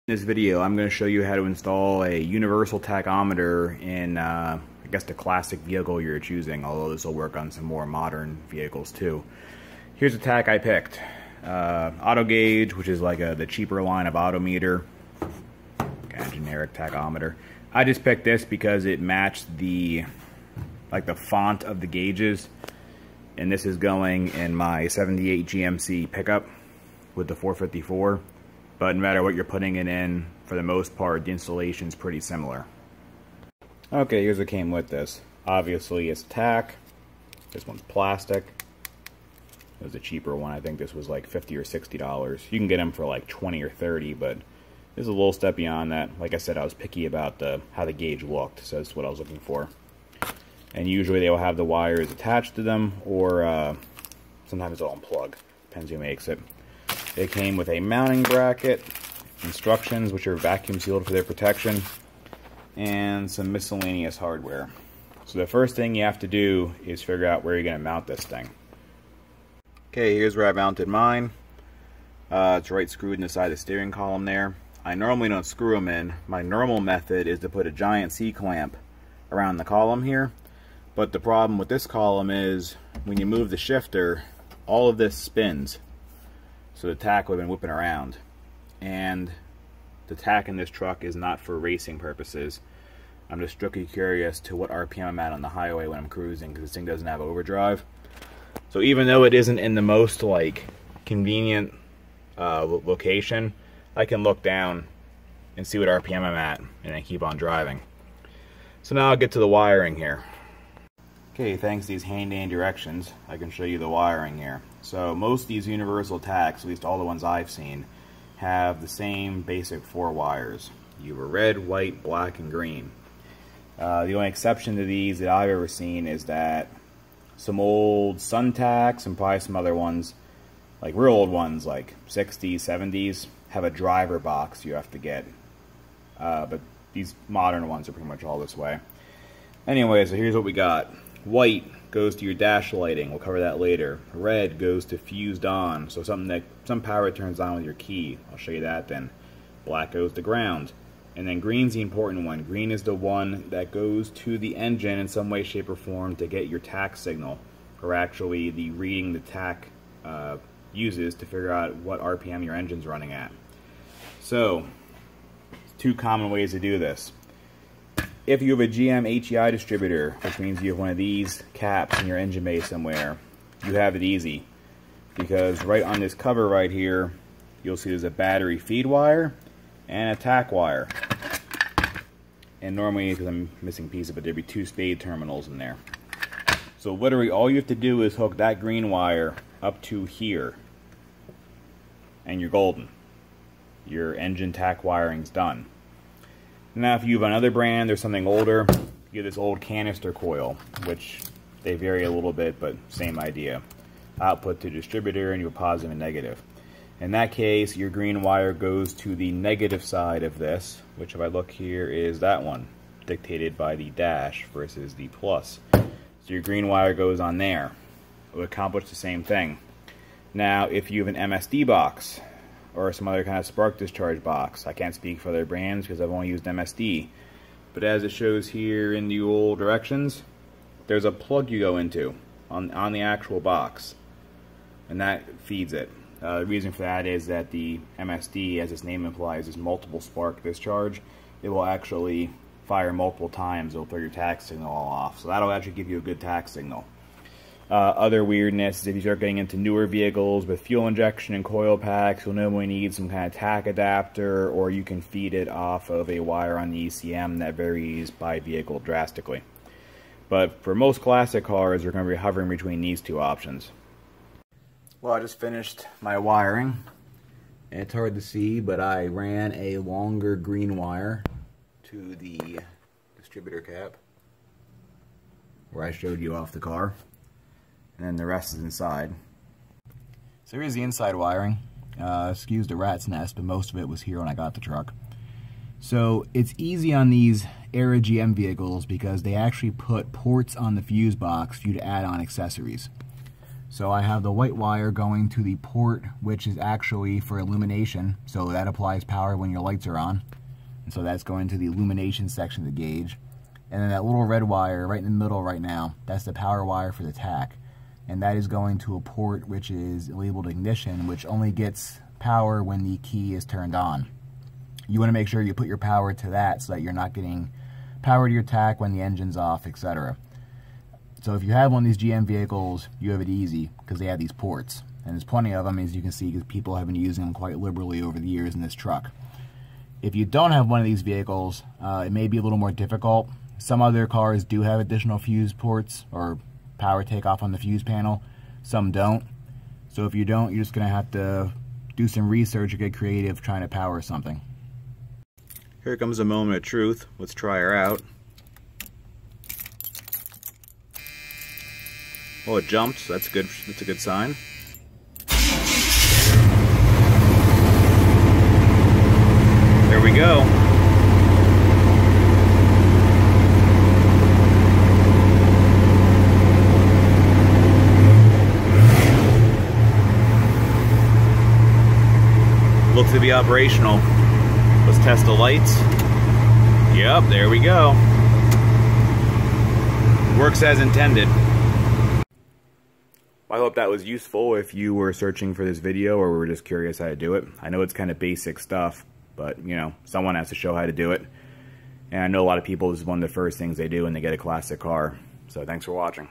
In this video, I'm going to show you how to install a universal tachometer in, I guess, the classic vehicle you're choosing, although this will work on some more modern vehicles too. Here's the tach I picked. Auto gauge, which is like the cheaper line of odometer, kind of generic tachometer. I just picked this because it matched the font of the gauges, and this is going in my 78 GMC pickup with the 454. But no matter what you're putting it in, for the most part, the installation is pretty similar. Okay, here's what came with this. Obviously, it's tach. This one's plastic. It was a cheaper one. I think this was like $50 or $60. You can get them for like $20 or $30, but this is a little step beyond that. Like I said, I was picky about how the gauge looked, so that's what I was looking for. And usually they will have the wires attached to them, or sometimes they'll unplug. Depends who makes it. It came with a mounting bracket, instructions which are vacuum sealed for their protection, and some miscellaneous hardware. So the first thing you have to do is figure out where you're going to mount this thing. Okay, here's where I mounted mine. It's right screwed in the side of the steering column there. I normally don't screw them in. My normal method is to put a giant C-clamp around the column here. But the problem with this column is when you move the shifter, all of this spins. So the tach would have been whipping around. And the tach in this truck is not for racing purposes. I'm just strictly curious to what RPM I'm at on the highway when I'm cruising, because this thing doesn't have overdrive. So even though it isn't in the most convenient location, I can look down and see what RPM I'm at and then keep on driving. So now I'll get to the wiring here. Okay, thanks to these handy directions, I can show you the wiring here. So most of these universal tachs, at least all the ones I've seen, have the same basic 4 wires. You have a red, white, black, and green. The only exception to these that I've ever seen is that some old Sun tachs and probably some other ones, like real old ones, like 60s, 70s, have a driver box you have to get. But these modern ones are pretty much all this way. Anyway, so here's what we got. White goes to your dash lighting. We'll cover that later. Red goes to fused on, so some power turns on with your key. I'll show you that then. Black goes to ground. And then green's the important one. Green is the one that goes to the engine in some way, shape, or form to get your tach signal, or actually the reading the tach uses to figure out what RPM your engine's running at. So, 2 common ways to do this. If you have a GM HEI distributor, which means you have one of these caps in your engine bay somewhere, you have it easy. Because right on this cover right here, you'll see there's a battery feed wire and a tach wire. And normally, because I'm missing a piece of it, there'd be 2 spade terminals in there. So literally all you have to do is hook that green wire up to here, and you're golden. Your engine tach wiring's done. Now if you have another brand or something older, you get this old canister coil, which they vary a little bit, but same idea. Output to distributor, and you have positive and negative. In that case, your green wire goes to the negative side of this, which if I look here is that one, dictated by the dash versus the plus. So your green wire goes on there. It will accomplish the same thing. Now if you have an MSD box, or some other kind of spark discharge box. I can't speak for other brands because I've only used MSD. But as it shows here in the old directions, there's a plug you go into on the actual box, and that feeds it. The reason for that is that the MSD, as its name implies, is multiple spark discharge. It will actually fire multiple times. It'll throw your tach signal all off. So that'll actually give you a good tach signal. Other weirdness is if you start getting into newer vehicles with fuel injection and coil packs, you'll normally need some kind of tach adapter, or you can feed it off of a wire on the ECM that varies by vehicle drastically. But for most classic cars, you're going to be hovering between these 2 options. Well, I just finished my wiring. It's hard to see, but I ran a longer green wire to the distributor cap where I showed you off the car. And then the rest is inside. So here's the inside wiring. Excuse the rat's nest, but most of it was here when I got the truck. So it's easy on these era GM vehicles because they actually put ports on the fuse box for you to add on accessories. So I have the white wire going to the port, which is actually for illumination, so that applies power when your lights are on. And so that's going to the illumination section of the gauge. And then that little red wire right in the middle right now, that's the power wire for the tach. And that is going to a port which is labeled ignition, which only gets power when the key is turned on. You want to make sure you put your power to that so that you're not getting power to your tach when the engine's off, etc. So if you have one of these GM vehicles, you have it easy because they have these ports. And there's plenty of them, as you can see, because people have been using them quite liberally over the years in this truck. If you don't have one of these vehicles, it may be a little more difficult. Some other cars do have additional fuse ports or power takeoff on the fuse panel. Some don't. So if you don't, you're just going to have to do some research or get creative trying to power something. Here comes a moment of truth. Let's try her out. Well, it jumped, so that's good. That's a good sign. There we go. Looks to be operational. Let's test the lights. Yep, there we go. Works as intended. I hope that was useful if you were searching for this video or were just curious how to do it. I know it's kind of basic stuff, but you know, someone has to show how to do it. And I know a lot of people, this is one of the first things they do when they get a classic car. So thanks for watching.